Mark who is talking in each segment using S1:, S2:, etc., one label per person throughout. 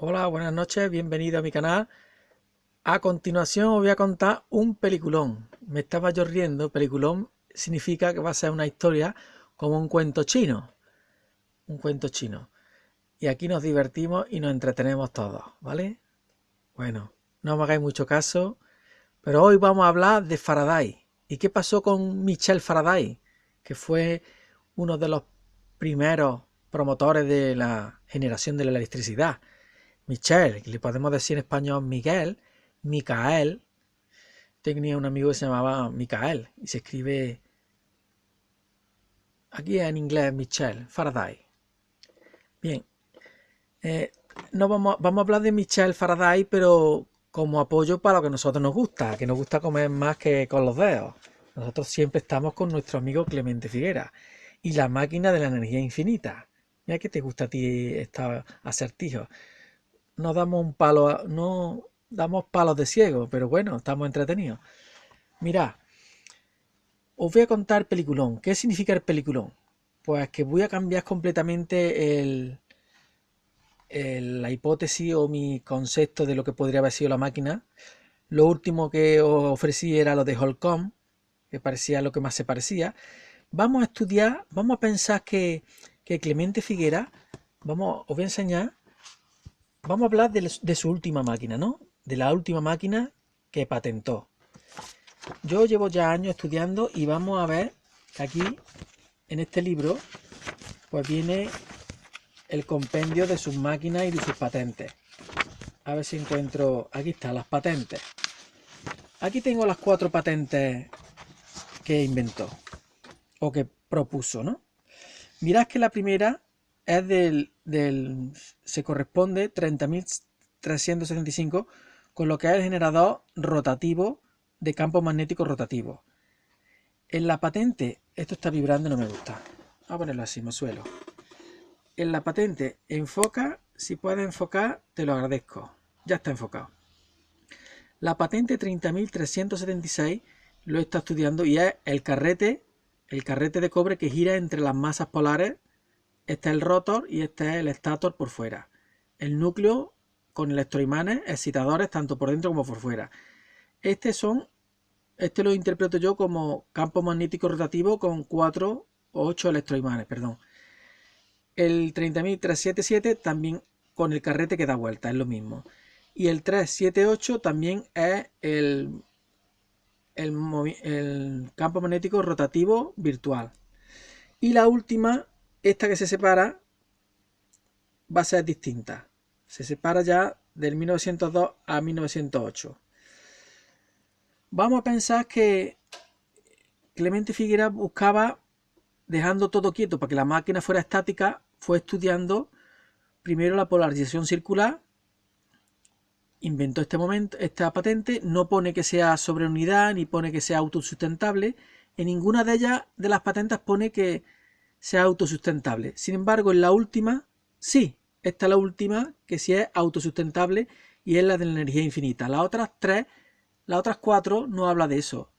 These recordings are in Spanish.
S1: Hola, buenas noches, bienvenido a mi canal. A continuación os voy a contar un peliculón. Me estaba yo riendo, peliculón significa que va a ser una historia como un cuento chino. Un cuento chino. Y aquí nos divertimos y nos entretenemos todos, ¿vale? Bueno, no me hagáis mucho caso, pero hoy vamos a hablar de Faraday. ¿Y qué pasó con Michel Faraday? Que fue uno de los primeros promotores de la generación de la electricidad. Michel, que le podemos decir en español Miguel, Micael. Tenía un amigo que se llamaba Micael y se escribe aquí en inglés Michel, Faraday. Bien, eh, no vamos a hablar de Michel Faraday, pero como apoyo para lo que a nosotros nos gusta, que nos gusta comer más que con los dedos. Nosotros siempre estamos con nuestro amigo Clemente Figuera y la máquina de la energía infinita. Mira que te gusta a ti esta acertijo. No damos un palo, no damos palos de ciego, pero bueno, estamos entretenidos. Mirad, os voy a contar el peliculón. ¿Qué significa el peliculón? Pues que voy a cambiar completamente la hipótesis o mi concepto de lo que podría haber sido la máquina. Lo último que os ofrecí era lo de Holcomb, que parecía lo que más se parecía. Vamos a estudiar, vamos a pensar que Clemente Figuera, os voy a enseñar, vamos a hablar de su última máquina, ¿no? De la última máquina que patentó. Yo llevo ya años estudiando y vamos a ver que aquí, en este libro, pues viene el compendio de sus máquinas y de sus patentes. A ver si encuentro... Aquí está, las patentes. Aquí tengo las 4 patentes que inventó o que propuso, ¿no? Mirad que la primera es se corresponde 30.375 con lo que es el generador rotativo de campo magnético rotativo. En la patente, esto está vibrando y no me gusta. Vamos a ponerlo así, me suelo. En la patente, enfoca, si puedes enfocar, te lo agradezco. Ya está enfocado. La patente 30.376 lo está estudiando y es el carrete de cobre que gira entre las masas polares. Este es el rotor y este es el estator por fuera. El núcleo con electroimanes excitadores tanto por dentro como por fuera. Este lo interpreto yo como campo magnético rotativo con 4 o 8 electroimanes, perdón. El 30.377 también con el carrete que da vuelta, es lo mismo. Y el 378 también es el campo magnético rotativo virtual. Y la última, esta que se separa, va a ser distinta. Se separa ya del 1902 a 1908. Vamos a pensar que Clemente Figuera buscaba, dejando todo quieto para que la máquina fuera estática, fue estudiando primero la polarización circular, inventó esta patente, no pone que sea sobre unidad ni pone que sea autosustentable, en ninguna de ellas de las patentes pone que sea autosustentable. Sin embargo, en la última, sí, esta es la última que sí es autosustentable y es la de la energía infinita. Las otras 4 no habla de eso.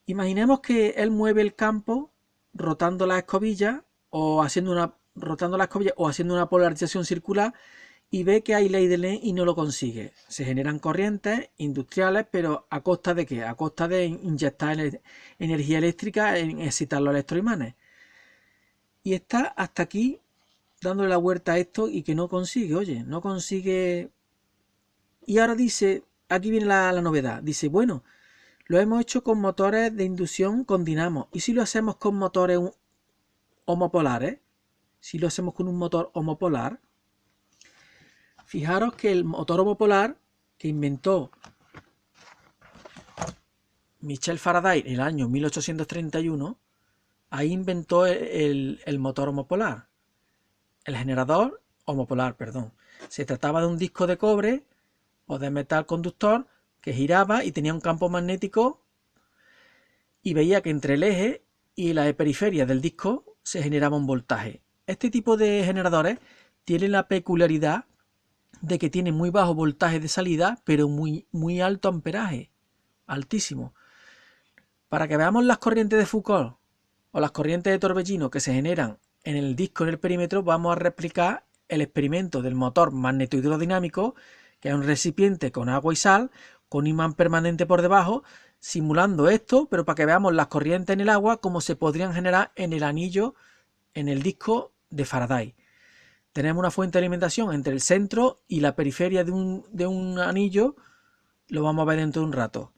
S1: Imaginemos que él mueve el campo rotando la escobilla o haciendo una polarización circular y ve que hay ley de Ley y no lo consigue. Se generan corrientes industriales, pero ¿a costa de qué? A costa de inyectar energía eléctrica en excitar los electroimanes. Y está hasta aquí dándole la vuelta a esto y que no consigue, oye, no consigue. Y ahora dice, aquí viene la novedad, dice, bueno, lo hemos hecho con motores de inducción con dinamo. ¿Y si lo hacemos con motores homopolares? Si lo hacemos con un motor homopolar, fijaros que el motor homopolar que inventó Michel Faraday en el año 1831, ahí inventó el motor homopolar. El generador homopolar, perdón. Se trataba de un disco de cobre o de metal conductor que giraba y tenía un campo magnético y veía que entre el eje y la periferia del disco se generaba un voltaje. Este tipo de generadores tiene la peculiaridad de que tiene muy bajo voltaje de salida, pero muy alto amperaje, altísimo. Para que veamos las corrientes de Foucault o las corrientes de torbellino que se generan en el disco, en el perímetro, vamos a replicar el experimento del motor magnetohidrodinámico, que es un recipiente con agua y sal, con imán permanente por debajo, simulando esto, pero para que veamos las corrientes en el agua, como se podrían generar en el anillo, en el disco de Faraday. Tenemos una fuente de alimentación entre el centro y la periferia de un anillo, lo vamos a ver dentro de un rato.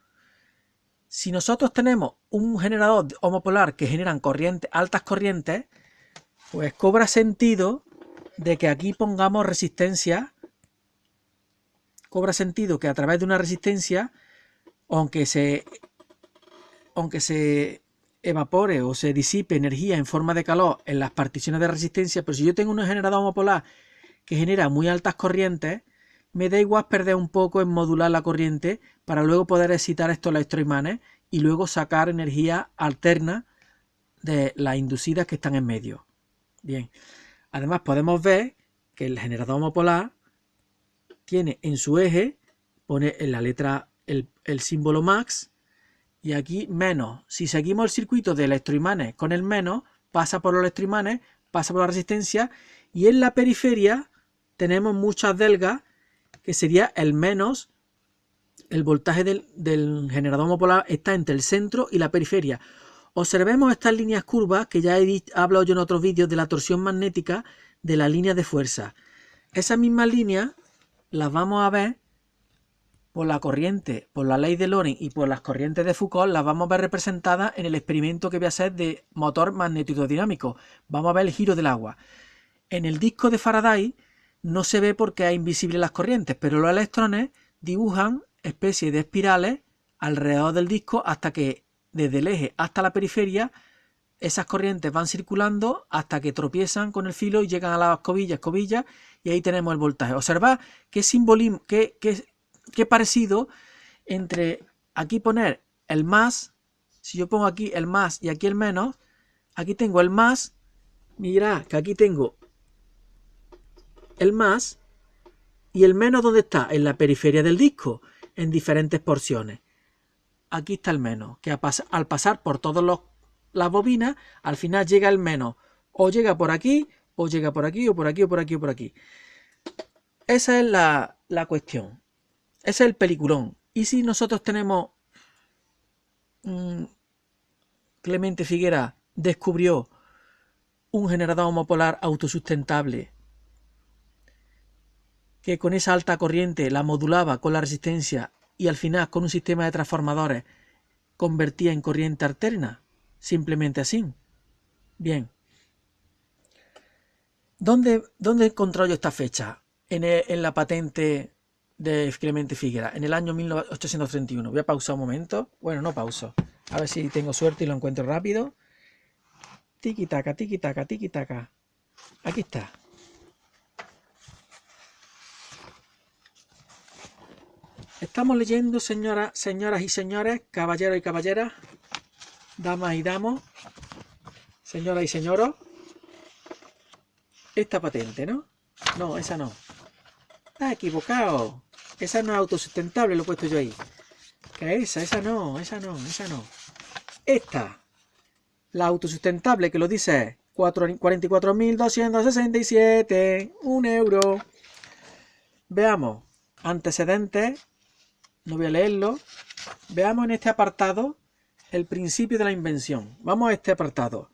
S1: Si nosotros tenemos un generador homopolar que generan corrientes, altas corrientes, pues cobra sentido de que aquí pongamos resistencia. Cobra sentido que a través de una resistencia, aunque se evapore o se disipe energía en forma de calor en las particiones de resistencia, pero si yo tengo un generador homopolar que genera muy altas corrientes, me da igual perder un poco en modular la corriente para luego poder excitar estos electroimanes y luego sacar energía alterna de las inducidas que están en medio. Bien, además podemos ver que el generador homopolar tiene en su eje, pone en la letra el símbolo max y aquí menos. Si seguimos el circuito de electroimanes con el menos, pasa por los electroimanes, pasa por la resistencia y en la periferia tenemos muchas delgas que sería el menos. El voltaje del generador homopolar está entre el centro y la periferia. Observemos estas líneas curvas que ya he hablado yo en otros vídeos de la torsión magnética de la línea de fuerza. Esas mismas líneas las vamos a ver por la corriente, por la ley de Lorentz y por las corrientes de Foucault, las vamos a ver representadas en el experimento que voy a hacer de motor magnetohidrodinámico. Vamos a ver el giro del agua. En el disco de Faraday no se ve porque es invisible las corrientes, pero los electrones dibujan especies de espirales alrededor del disco hasta que desde el eje hasta la periferia esas corrientes van circulando hasta que tropiezan con el filo y llegan a la escobilla y ahí tenemos el voltaje. Observad qué simbolismo, qué parecido entre aquí poner el más, si yo pongo aquí el más y aquí el menos, aquí tengo el más, mirad que aquí tengo el más y el menos, ¿dónde está? En la periferia del disco, en diferentes porciones. Aquí está el menos, que al pasar por todas las bobinas, al final llega el menos, o llega por aquí, o llega por aquí, o por aquí, o por aquí, o por aquí. Esa es la cuestión. Ese es el peliculón. Y si nosotros tenemos Clemente Figuera descubrió un generador homopolar autosustentable que con esa alta corriente la modulaba con la resistencia y al final con un sistema de transformadores convertía en corriente alterna, simplemente así. Bien. ¿Dónde encontró yo esta fecha? En la patente de Clemente Figuera, en el año 1831. Voy a pausar un momento. Bueno, no pauso. A ver si tengo suerte y lo encuentro rápido. Tiki-taka, tiki-taka, tiki-taka. Aquí está. Estamos leyendo, señoras y señores, caballeros y caballeras, damas y damos, señoras y señoros, esta patente, ¿no? No, esa no. Está equivocado. Esa no es autosustentable, lo he puesto yo ahí. Que esa no. Esta, la autosustentable, que lo dice es 44.267, 1 euro. Veamos, antecedentes. No voy a leerlo. Veamos en este apartado el principio de la invención. Vamos a este apartado.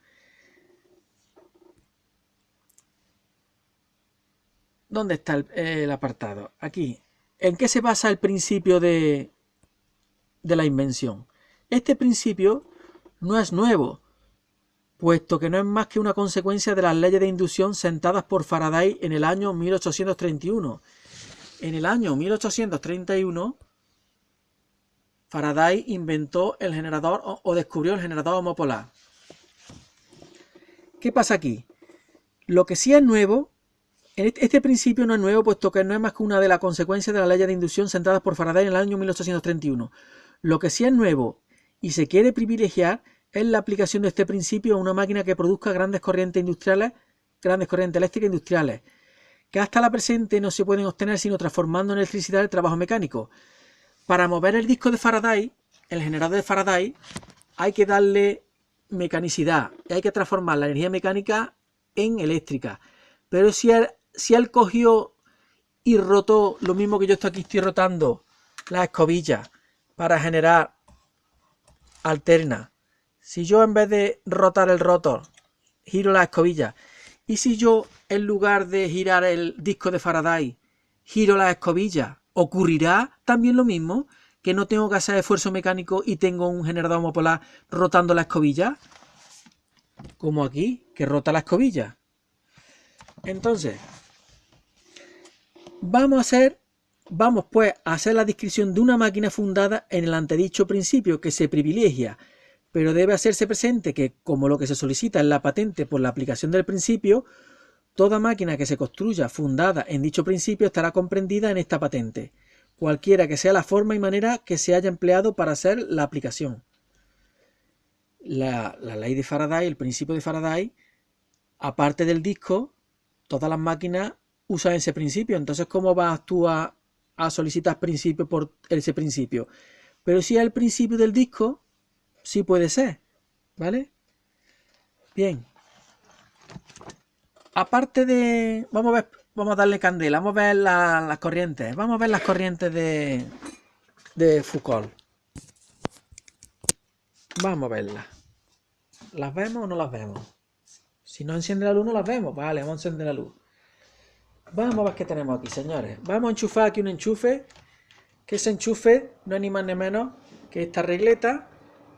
S1: ¿Dónde está el apartado? Aquí. ¿En qué se basa el principio de la invención? Este principio no es nuevo, puesto que no es más que una consecuencia de las leyes de inducción sentadas por Faraday en el año 1831. En el año 1831... Faraday inventó el generador o descubrió el generador homopolar. ¿Qué pasa aquí? Lo que sí es nuevo, este principio no es nuevo, puesto que no es más que una de las consecuencias de las leyes de inducción sentadas por Faraday en el año 1831. Lo que sí es nuevo y se quiere privilegiar es la aplicación de este principio a una máquina que produzca grandes corrientes eléctricas industriales, que hasta la presente no se pueden obtener sino transformando en electricidad el trabajo mecánico. Para mover el disco de Faraday, el generador de Faraday, hay que darle mecanicidad y hay que transformar la energía mecánica en eléctrica. Pero si si él cogió y rotó lo mismo que yo estoy rotando la escobilla para generar alterna, si yo en vez de rotar el rotor giro la escobilla, y si yo en lugar de girar el disco de Faraday giro la escobilla, ocurrirá también lo mismo, que no tengo que hacer esfuerzo mecánico y tengo un generador homopolar rotando la escobilla, como aquí, que rota la escobilla. Entonces, vamos pues a hacer la descripción de una máquina fundada en el antedicho principio que se privilegia, pero debe hacerse presente que, como lo que se solicita es la patente por la aplicación del principio, toda máquina que se construya fundada en dicho principio estará comprendida en esta patente, cualquiera que sea la forma y manera que se haya empleado para hacer la aplicación. La ley de Faraday, el principio de Faraday, aparte del disco, todas las máquinas usan ese principio. Entonces, ¿cómo vas tú a solicitar principio por ese principio? Pero si es el principio del disco, sí puede ser, ¿vale? Bien. Aparte de... Vamos a darle candela, vamos a ver las corrientes. Vamos a ver las corrientes de Foucault. Vamos a verlas. ¿Las vemos o no las vemos? Si no enciende la luz, no las vemos. Vale, vamos a encender la luz. Vamos a ver qué tenemos aquí, señores. Vamos a enchufar aquí un enchufe. Que ese enchufe no es ni más ni menos que esta regleta.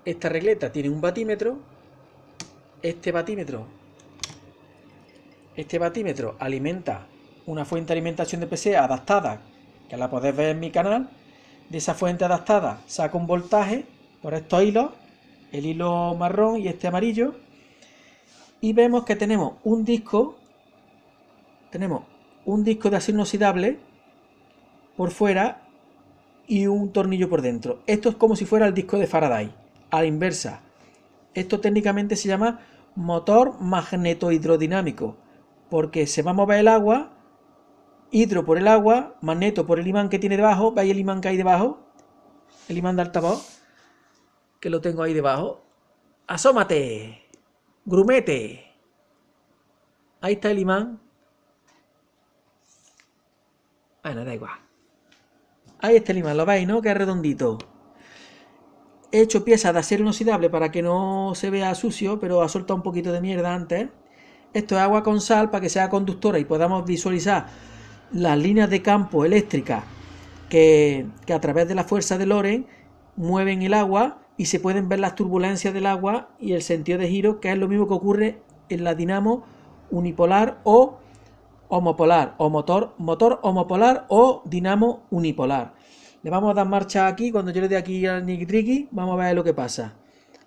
S1: Esta regleta tiene un batímetro. Este batímetro alimenta una fuente de alimentación de PCA adaptada, que la podéis ver en mi canal. De esa fuente adaptada saca un voltaje por estos hilos, el hilo marrón y este amarillo, y vemos que tenemos un disco de acero inoxidable por fuera y un tornillo por dentro. Esto es como si fuera el disco de Faraday, a la inversa. Esto técnicamente se llama motor magnetohidrodinámico, porque se va a mover el agua, hidro por el agua, magneto por el imán que tiene debajo. ¿Veis el imán que hay debajo? El imán de altavoz, que lo tengo ahí debajo. ¡Asómate! ¡Grumete! Ahí está el imán. Bueno, da igual. Ahí está el imán, ¿lo veis, no? Que es redondito. He hecho piezas de acero inoxidable para que no se vea sucio, pero ha soltado un poquito de mierda antes. Esto es agua con sal para que sea conductora y podamos visualizar las líneas de campo eléctricas que a través de la fuerza de Lorentz mueven el agua y se pueden ver las turbulencias del agua y el sentido de giro, que es lo mismo que ocurre en la dinamo unipolar o homopolar, o motor homopolar o dinamo unipolar. Le vamos a dar marcha aquí. Cuando yo le dé aquí al niqui-triqui, vamos a ver lo que pasa.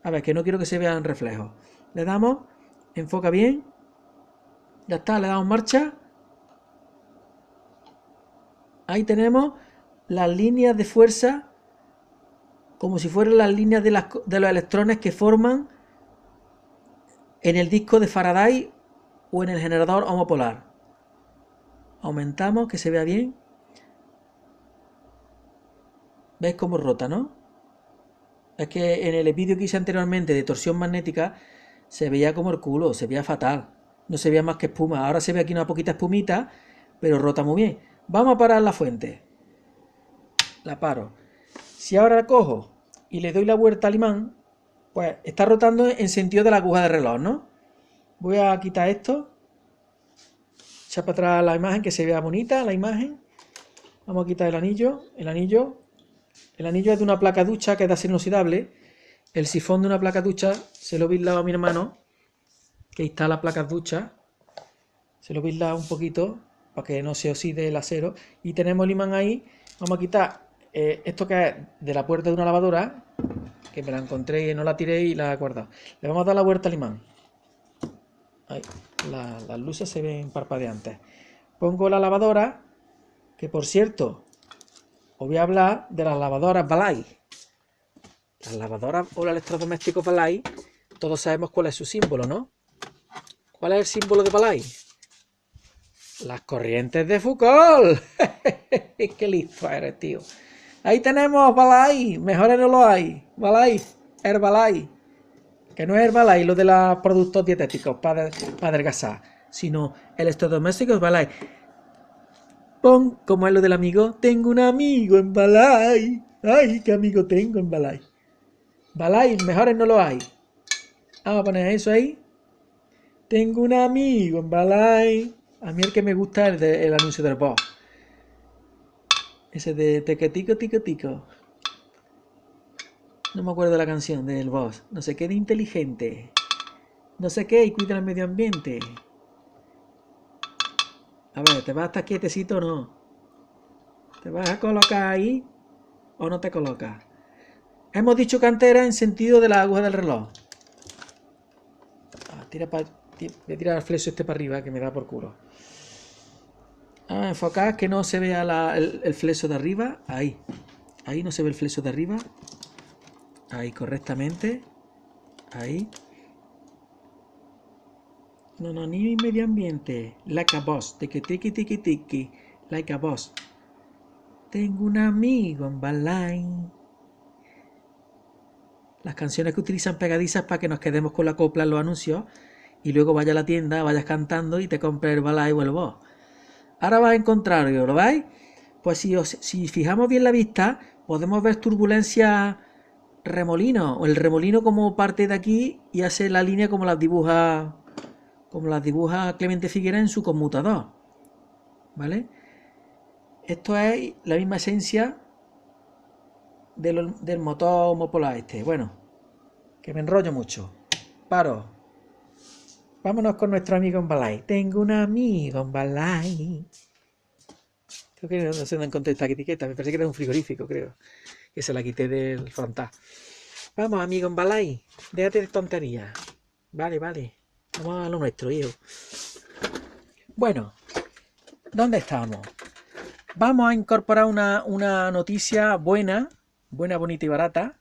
S1: A ver, que no quiero que se vean reflejos. Le damos, enfoca bien. Ya está, le damos marcha. Ahí tenemos las líneas de fuerza, como si fueran las líneas de los electrones que forman en el disco de Faraday o en el generador homopolar. Aumentamos, que se vea bien. ¿Veis cómo rota, no? Es que en el vídeo que hice anteriormente de torsión magnética se veía como el culo, se veía fatal. No se veía más que espuma. Ahora se ve aquí una poquita espumita, pero rota muy bien. Vamos a parar la fuente. La paro. Si ahora la cojo y le doy la vuelta al imán, pues está rotando en sentido de la aguja de reloj, ¿no? Voy a quitar esto. Echar para atrás la imagen, que se vea bonita la imagen. Vamos a quitar el anillo. El anillo es de una placa ducha que es de acero inoxidable. El sifón de una placa ducha se lo he bislado a mi hermano, que instala placas duchas. Se lo he bislado un poquito para que no se oxide el acero. Y tenemos el imán ahí. Vamos a quitar esto que es de la puerta de una lavadora, que me la encontré y no la tiré y la he guardado. Le vamos a dar la vuelta al imán. Ahí, las luces se ven parpadeantes. Pongo la lavadora, que por cierto, os voy a hablar de las lavadoras Balay. Las lavadoras o los electrodomésticos Balay, todos sabemos cuál es su símbolo, ¿no? ¿Cuál es el símbolo de Balay? Las corrientes de Foucault. ¡Qué listo eres, tío! Ahí tenemos Balay, mejores no lo hay. Balay, Herbalife. Que no es Herbalife lo de los productos dietéticos para adelgazar, sino electrodomésticos Balay. Pon como es lo del amigo. Tengo un amigo en Balay. Ay, qué amigo tengo en Balay. Balay, mejores no lo hay. Vamos a poner eso ahí. Tengo un amigo en Balay. A mí el que me gusta es el anuncio del boss. Ese de tequetico, tico, tico. No me acuerdo de la canción del boss. No sé qué de inteligente. No sé qué y cuida el medio ambiente. A ver, ¿te vas a estar quietecito o no? ¿Te vas a colocar ahí o no te colocas? Hemos dicho cantera en sentido de la aguja del reloj. Voy a tirar el flexo este para arriba que me da por culo. Enfocar que no se vea el flexo de arriba. Ahí. Ahí no se ve el flexo de arriba. Ahí correctamente. Ahí. No, ni medio ambiente. Like a boss. Tiki tiki tiki tiki. Like a boss. Tengo un amigo en Balay. Las canciones que utilizan pegadizas para que nos quedemos con la copla en los anuncios y luego vayas a la tienda, vayas cantando y te compres el Balay o el boss. Ahora vas a encontrar, ¿lo veis? Pues si fijamos bien la vista, podemos ver turbulencia remolino, o el remolino como parte de aquí y hace la línea como las dibuja Clemente Figuera en su conmutador. ¿Vale? Esto es la misma esencia del motor homopolar este. Bueno, que me enrollo mucho. Paro. Vámonos con nuestro amigo en Balay. Tengo un amigo en Balay. Creo que no sé dónde encontré esta etiqueta. Me parece que era un frigorífico, creo. Que se la quité del frontal. Vamos, amigo en Balay. Déjate de tonterías. Vale. Vamos a lo nuestro, hijo. Bueno, ¿dónde estamos? Vamos a incorporar una noticia buena, bonita y barata,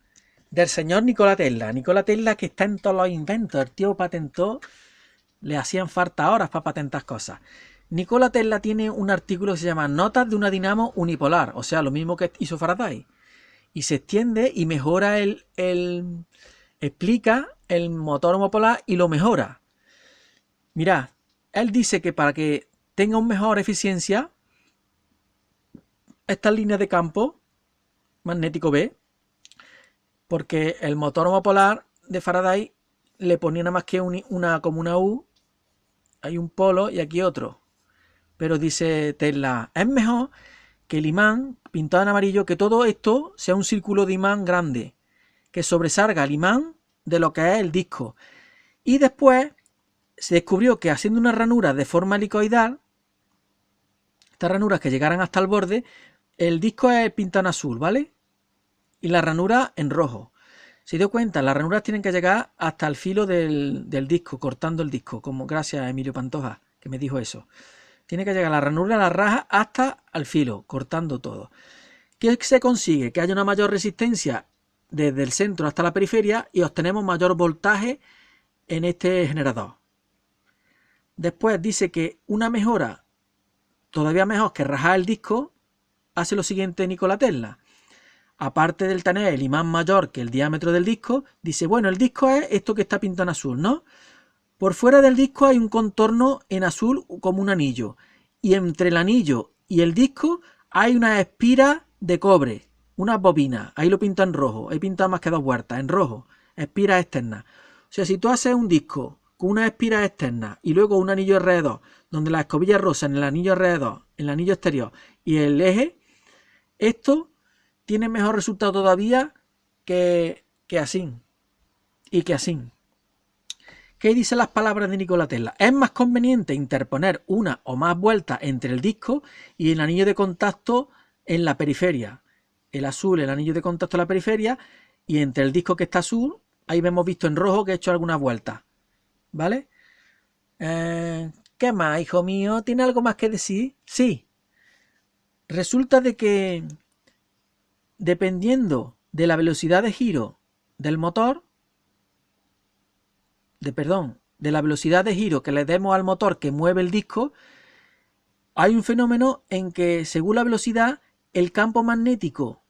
S1: del señor Nikola Tesla. Nikola Tesla, que está en todos los inventos. El tío patentó, le hacían falta horas para patentar cosas. Nikola Tesla tiene un artículo que se llama Notas de una dinamo unipolar, o sea, lo mismo que hizo Faraday. Y se extiende y mejora explica el motor homopolar y lo mejora. Mirad, él dice que para que tenga una mejor eficiencia, estas líneas de campo magnético B, porque el motor homopolar de Faraday le ponía nada más que como una U, hay un polo y aquí otro. Pero dice Tesla, es mejor que el imán pintado en amarillo, que todo esto sea un círculo de imán grande, que sobresalga el imán de lo que es el disco. Y después se descubrió que haciendo unas ranuras de forma helicoidal, estas ranuras que llegaran hasta el borde, el disco es pintado en azul, ¿vale? Y la ranura en rojo. Se dio cuenta, las ranuras tienen que llegar hasta el filo del disco, cortando el disco, como gracias a Emilio Pantoja, que me dijo eso. Tiene que llegar la ranura, la raja, hasta el filo, cortando todo. ¿Qué se consigue? Que haya una mayor resistencia desde el centro hasta la periferia y obtenemos mayor voltaje en este generador. Después dice que una mejora todavía mejor que rajar el disco hace lo siguiente Nikola Tesla. Aparte del tener el imán mayor que el diámetro del disco, dice, bueno, el disco es esto que está pintado en azul, ¿no? Por fuera del disco hay un contorno en azul como un anillo. Y entre el anillo y el disco hay una espira de cobre, unas bobinas. Ahí lo pinta en rojo. He pintado más que dos vueltas, en rojo. Espiras externas. O sea, si tú haces un disco con una espira externa y luego un anillo alrededor, donde la escobilla rosa en el anillo alrededor, en el anillo exterior y el eje, esto tiene mejor resultado todavía que así. Y que así. ¿Qué dicen las palabras de Nikola Tesla? Es más conveniente interponer una o más vueltas entre el disco y el anillo de contacto en la periferia. El azul, el anillo de contacto en la periferia, y entre el disco que está azul, ahí hemos visto en rojo que he hecho algunas vueltas. ¿Vale? ¿Qué más, hijo mío? ¿Tiene algo más que decir? Sí. Resulta de que dependiendo de la velocidad de giro del motor, de la velocidad de giro que le demos al motor que mueve el disco, hay un fenómeno en que según la velocidad el campo magnético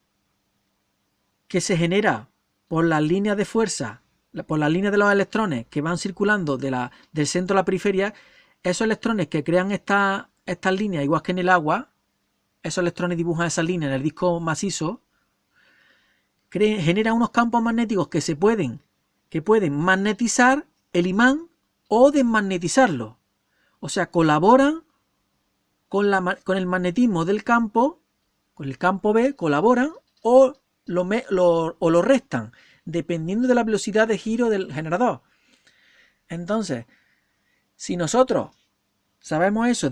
S1: que se genera por las líneas de fuerza, por las líneas de los electrones que van circulando del centro a la periferia, esos electrones que crean estas líneas, igual que en el agua, esos electrones dibujan esas líneas en el disco macizo, genera unos campos magnéticos que pueden magnetizar el imán o desmagnetizarlo. O sea, colaboran con el magnetismo del campo, con el campo B, colaboran o lo restan, dependiendo de la velocidad de giro del generador. Entonces, si nosotros sabemos eso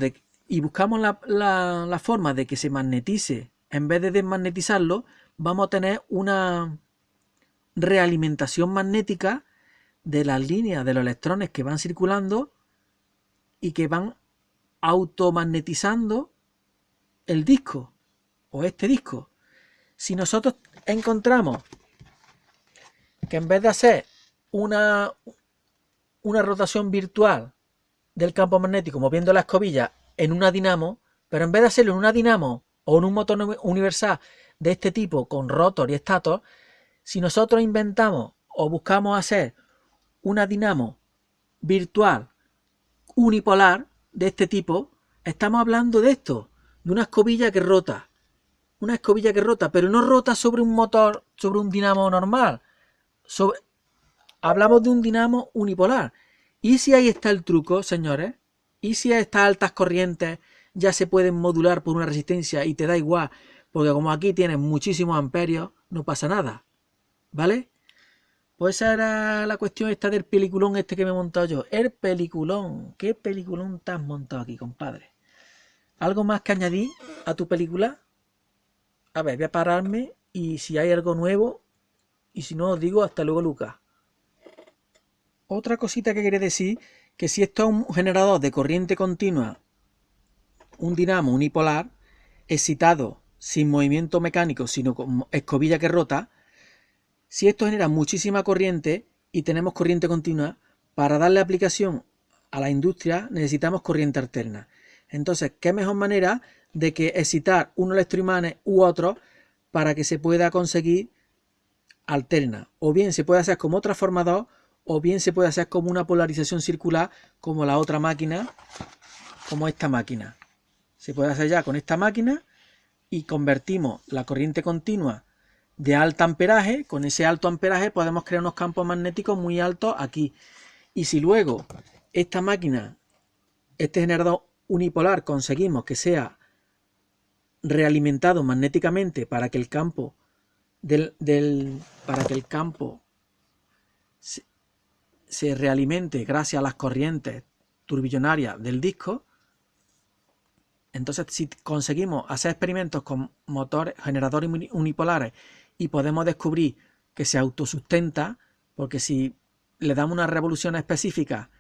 S1: y buscamos la forma de que se magnetice en vez de desmagnetizarlo, vamos a tener una realimentación magnética de las líneas de los electrones que van circulando y que van automagnetizando el disco o este disco. Si nosotros encontramos que en vez de hacer una rotación virtual del campo magnético moviendo la escobilla en una dinamo, pero en vez de hacerlo en una dinamo o en un motor universal de este tipo con rotor y estator, si nosotros inventamos o buscamos hacer una dinamo virtual unipolar de este tipo, estamos hablando de esto, de una escobilla que rota. Una escobilla que rota, pero no rota sobre un motor, sobre un dinamo normal. Hablamos de un dinamo unipolar. ¿Y si ahí está el truco, señores? ¿Y si a estas altas corrientes ya se pueden modular por una resistencia y te da igual? Porque como aquí tienes muchísimos amperios, no pasa nada. ¿Vale? Pues esa era la cuestión esta del peliculón este que me he montado yo. El peliculón. ¿Qué peliculón te has montado aquí, compadre? ¿Algo más que añadir a tu película? A ver, voy a pararme y si hay algo nuevo, y si no os digo, hasta luego, Lucas. Otra cosita que quería decir, que si esto es un generador de corriente continua, un dinamo unipolar, excitado, sin movimiento mecánico, sino con escobilla que rota, si esto genera muchísima corriente y tenemos corriente continua, para darle aplicación a la industria necesitamos corriente alterna. Entonces, ¿qué mejor manera de que excitar unos electroimanes u otros para que se pueda conseguir alterna? O bien se puede hacer como transformador, o bien se puede hacer como una polarización circular, como la otra máquina, como esta máquina. Se puede hacer ya con esta máquina y convertimos la corriente continua de alto amperaje. Con ese alto amperaje podemos crear unos campos magnéticos muy altos aquí. Y si luego esta máquina, este generador unipolar, conseguimos que sea realimentado magnéticamente para que el campo se realimente gracias a las corrientes turbillonarias del disco, entonces si conseguimos hacer experimentos con motores, generadores unipolares, y podemos descubrir que se autosustenta, porque si le damos una revolución específica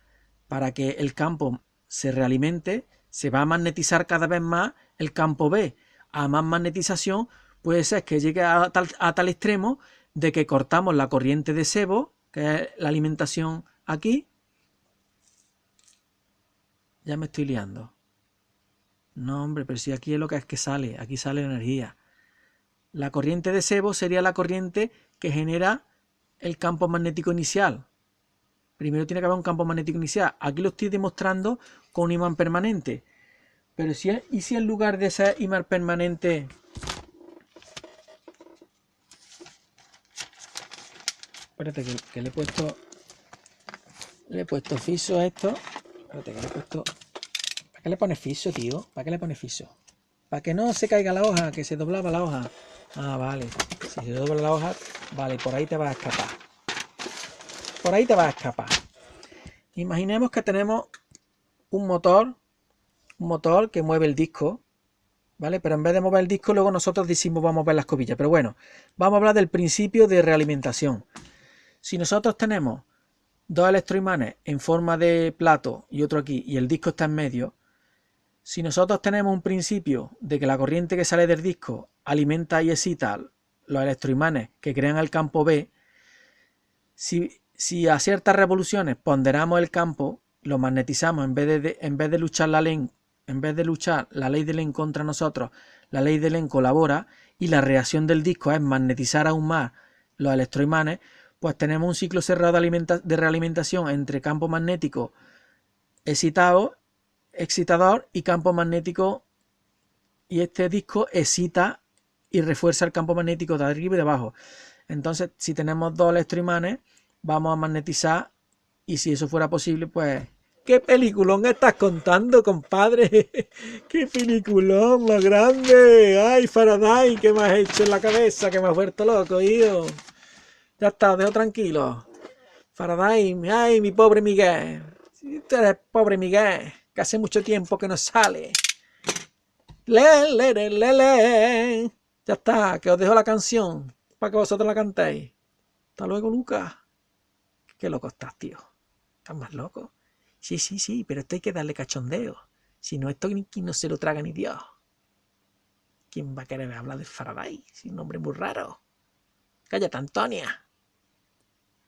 S1: para que el campo se realimente, se va a magnetizar cada vez más el campo B. A más magnetización puede ser que llegue a tal extremo de que cortamos la corriente de sebo, que es la alimentación aquí. Ya me estoy liando. No, hombre, pero si aquí es lo que es que sale, aquí sale energía. La corriente de sebo sería la corriente que genera el campo magnético inicial. Primero tiene que haber un campo magnético inicial. Aquí lo estoy demostrando con un imán permanente. Pero ¿y si en lugar de ese imán permanente espérate que le he puesto fiso a esto. Espérate que le he puesto. ¿Para qué le pones fiso, tío? ¿Para qué le pones fiso? Para que no se caiga la hoja, que se doblaba la hoja. Ah, vale. Si se dobla la hoja, vale, por ahí te vas a escapar. Por ahí te vas a escapar. Imaginemos que tenemos un motor que mueve el disco, ¿vale? Pero en vez de mover el disco, luego nosotros decimos vamos a mover la escobilla. Pero bueno, vamos a hablar del principio de realimentación. Si nosotros tenemos dos electroimanes en forma de plato y otro aquí, y el disco está en medio, si nosotros tenemos un principio de que la corriente que sale del disco alimenta y excita los electroimanes que crean el campo B, si a ciertas revoluciones ponderamos el campo, lo magnetizamos, en vez de luchar la ley de Lenz contra nosotros, la ley de Lenz colabora y la reacción del disco es magnetizar aún más los electroimanes, pues tenemos un ciclo cerrado de realimentación entre campo magnético excitador y campo magnético y este disco excita y refuerza el campo magnético de arriba y de abajo. Entonces, si tenemos dos electroimanes, vamos a magnetizar, y si eso fuera posible, pues... ¿Qué peliculón estás contando, compadre? ¡Qué peliculón más grande! ¡Ay, Faraday! ¿Qué me has hecho en la cabeza? Que me has vuelto loco, hijo. Ya está, dejo tranquilo. Faraday, ay, mi pobre Miguel. Tú eres pobre Miguel, que hace mucho tiempo que no sale. Le. Ya está, que os dejo la canción para que vosotros la cantéis. Hasta luego, Lucas. Qué loco estás, tío. ¿Estás más loco? Sí, pero esto hay que darle cachondeo. Si no, esto no se lo traga ni Dios. ¿Quién va a querer hablar de Faraday? Si un nombre muy raro. Cállate, Antonia.